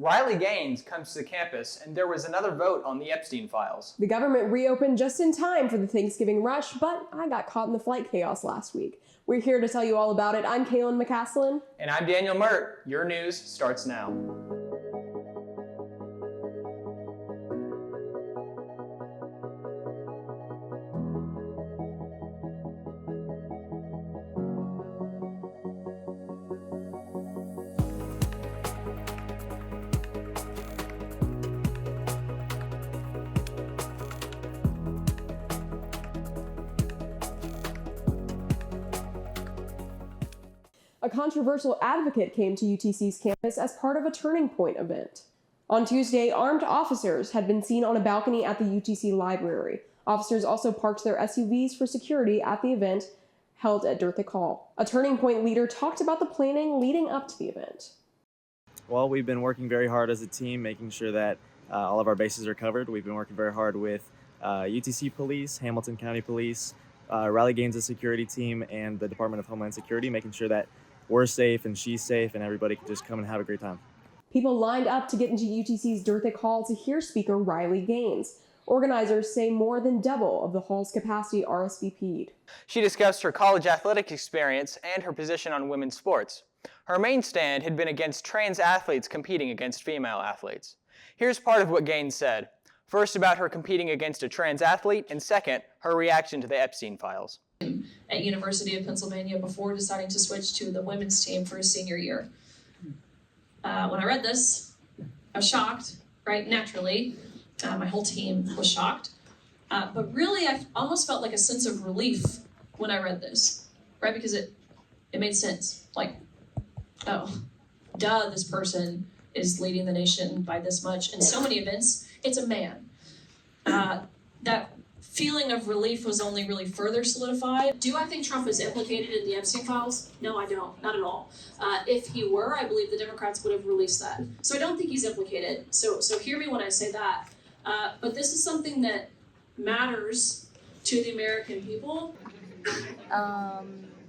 Riley Gaines comes to the campus, and there was another vote on the Epstein files. The government reopened just in time for the Thanksgiving rush, but I got caught in the flight chaos last week. We're here to tell you all about it. I'm Kaylin McCaslin. And I'm Daniel Mert. Your news starts now. A controversial advocate came to UTC's campus as part of a Turning Point event. On Tuesday, armed officers had been seen on a balcony at the UTC library. Officers also parked their SUVs for security at the event held at Durthick Hall. A Turning Point leader talked about the planning leading up to the event. Well, we've been working very hard as a team, making sure that all of our bases are covered. We've been working very hard with UTC Police, Hamilton County Police, Riley Gaines' security team, and the Department of Homeland Security, making sure that we're safe and she's safe and everybody can just come and have a great time. People lined up to get into UTC's Durthick Hall to hear Speaker Riley Gaines. Organizers say more than double of the hall's capacity RSVP'd. She discussed her college athletic experience and her position on women's sports. Her main stand had been against trans athletes competing against female athletes. Here's part of what Gaines said. First, about her competing against a trans athlete, and second, her reaction to the Epstein files. At University of Pennsylvania before deciding to switch to the women's team for his senior year. When I read this, I was shocked, right? Naturally, my whole team was shocked. But really, I almost felt like a sense of relief when I read this, right? Because it made sense. Like, oh, duh, this person is leading the nation by this much. In so many events, it's a man. That feeling of relief was only really further solidified. Do I think Trump is implicated in the Epstein files? No, I don't. Not at all. If he were, I believe the Democrats would have released that. So I don't think he's implicated. So hear me when I say that. But this is something that matters to the American people.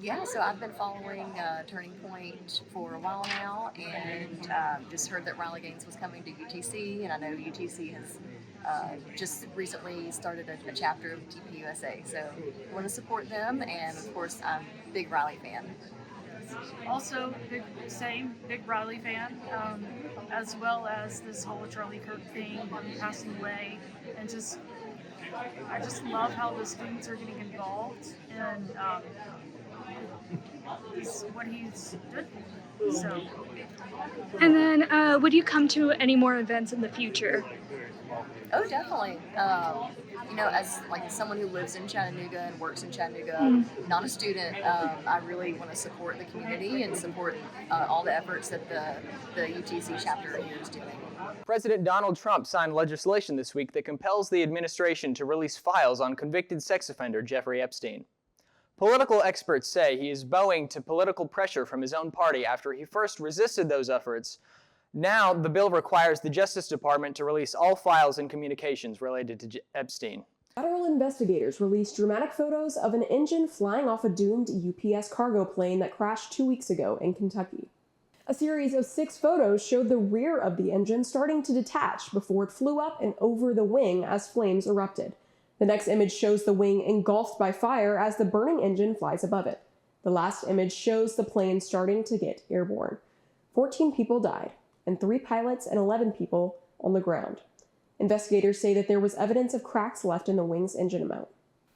Yeah, so I've been following Turning Point for a while now, and just heard that Riley Gaines was coming to UTC, and I know UTC has just recently started a chapter of TPUSA, so I want to support them, and of course I'm a big Riley fan. Also, big Riley fan, as well as this whole Charlie Kirk thing, him passing away, and I just love how the students are getting involved, and what he's good for. So. And then, would you come to any more events in the future? Oh, definitely. As like someone who lives in Chattanooga and works in Chattanooga, not a student, I really want to support the community and support all the efforts that the UTC chapter here is doing. President Donald Trump signed legislation this week that compels the administration to release files on convicted sex offender Jeffrey Epstein. Political experts say he is bowing to political pressure from his own party after he first resisted those efforts. Now, the bill requires the Justice Department to release all files and communications related to Epstein. Federal investigators released dramatic photos of an engine flying off a doomed UPS cargo plane that crashed 2 weeks ago in Kentucky. A series of 6 photos showed the rear of the engine starting to detach before it flew up and over the wing as flames erupted. The next image shows the wing engulfed by fire as the burning engine flies above it. The last image shows the plane starting to get airborne. 14 people died, and 3 pilots and 11 people on the ground. Investigators say that there was evidence of cracks left in the wing's engine mount.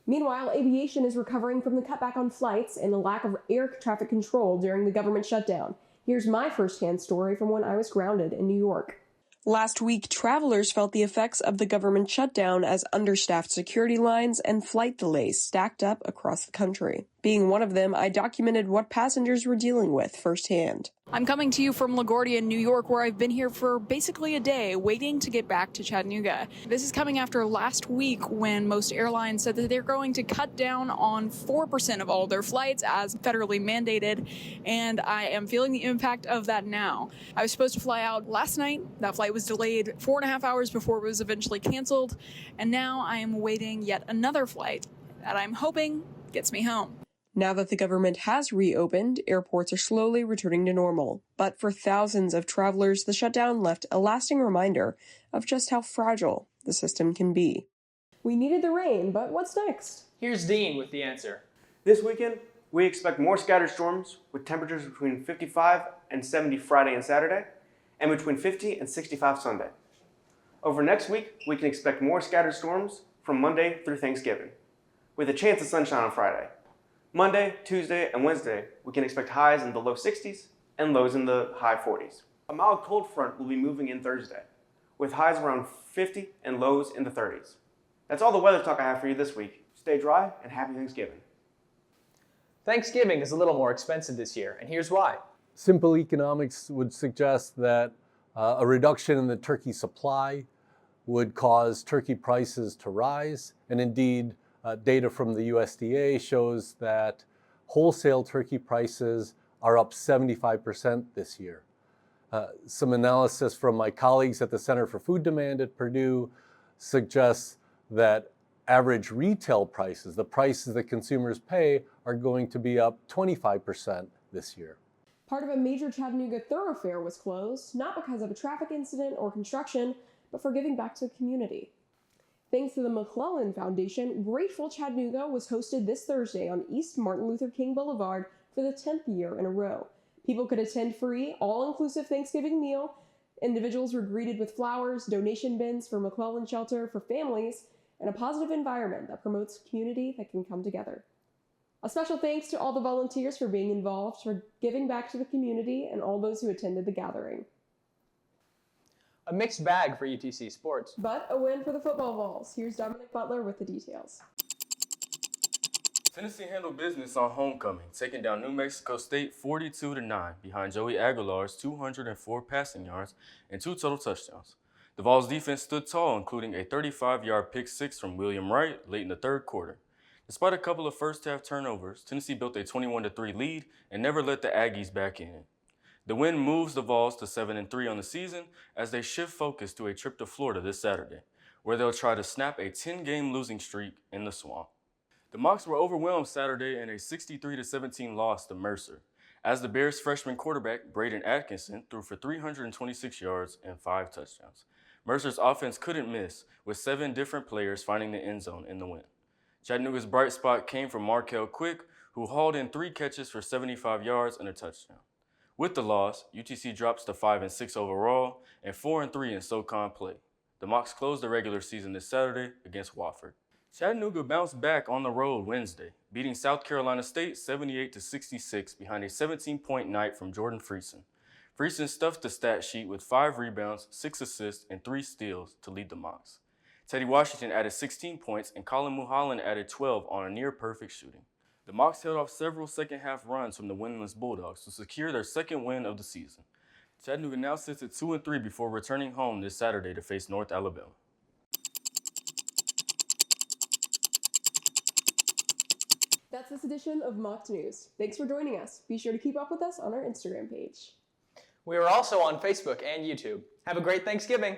Meanwhile, aviation is recovering from the cutback on flights and the lack of air traffic control during the government shutdown. Here's my firsthand story from when I was grounded in New York. Last week, travelers felt the effects of the government shutdown as understaffed security lines and flight delays stacked up across the country. Being one of them, I documented what passengers were dealing with firsthand. I'm coming to you from LaGuardia, New York, where I've been here for basically a day, waiting to get back to Chattanooga. This is coming after last week when most airlines said that they're going to cut down on 4% of all their flights as federally mandated, and I am feeling the impact of that now. I was supposed to fly out last night. That flight was delayed 4.5 hours before it was eventually canceled, and now I am waiting yet another flight that I'm hoping gets me home. Now that the government has reopened, airports are slowly returning to normal. But for thousands of travelers, the shutdown left a lasting reminder of just how fragile the system can be. We needed the rain, but what's next? Here's Dean with the answer. This weekend, we expect more scattered storms with temperatures between 55 and 70 Friday and Saturday, and between 50 and 65 Sunday. Over next week, we can expect more scattered storms from Monday through Thanksgiving, with a chance of sunshine on Friday. Monday, Tuesday, and Wednesday, we can expect highs in the low 60s and lows in the high 40s. A mild cold front will be moving in Thursday, with highs around 50 and lows in the 30s. That's all the weather talk I have for you this week. Stay dry and happy Thanksgiving. Thanksgiving is a little more expensive this year, and here's why. Simple economics would suggest that a reduction in the turkey supply would cause turkey prices to rise, and indeed, data from the USDA shows that wholesale turkey prices are up 75% this year. Some analysis from my colleagues at the Center for Food Demand at Purdue suggests that average retail prices, the prices that consumers pay, are going to be up 25% this year. Part of a major Chattanooga thoroughfare was closed, not because of a traffic incident or construction, but for giving back to the community. Thanks to the McClellan Foundation, Grateful Chattanooga was hosted this Thursday on East Martin Luther King Boulevard for the 10th year in a row. People could attend free, all-inclusive Thanksgiving meal. Individuals were greeted with flowers, donation bins for McClellan Shelter for families, and a positive environment that promotes community that can come together. A special thanks to all the volunteers for being involved, for giving back to the community, and all those who attended the gathering. A mixed bag for UTC sports. But a win for the football Vols. Here's Dominic Butler with the details. Tennessee handled business on homecoming, taking down New Mexico State 42-9 behind Joey Aguilar's 204 passing yards and 2 total touchdowns. The Vols defense stood tall, including a 35-yard pick six from William Wright late in the third quarter. Despite a couple of first-half turnovers, Tennessee built a 21-3 lead and never let the Aggies back in. The win moves the Vols to 7-3 on the season as they shift focus to a trip to Florida this Saturday, where they'll try to snap a 10-game losing streak in the Swamp. The Mocs were overwhelmed Saturday in a 63-17 loss to Mercer, as the Bears' freshman quarterback Braden Atkinson threw for 326 yards and 5 touchdowns. Mercer's offense couldn't miss, with 7 different players finding the end zone in the win. Chattanooga's bright spot came from Markel Quick, who hauled in 3 catches for 75 yards and a touchdown. With the loss, UTC drops to 5-6 overall and 4-3 in SoCon play. The Mocs closed the regular season this Saturday against Wofford. Chattanooga bounced back on the road Wednesday, beating South Carolina State 78-66 behind a 17-point night from Jordan Friesen. Friesen stuffed the stat sheet with 5 rebounds, 6 assists, and 3 steals to lead the Mocs. Teddy Washington added 16 points and Colin Mulholland added 12 on a near-perfect shooting. The Mocs held off several second-half runs from the winless Bulldogs to secure their second win of the season. Chattanooga now sits at 2-3 before returning home this Saturday to face North Alabama. That's this edition of Mocs News. Thanks for joining us. Be sure to keep up with us on our Instagram page. We are also on Facebook and YouTube. Have a great Thanksgiving.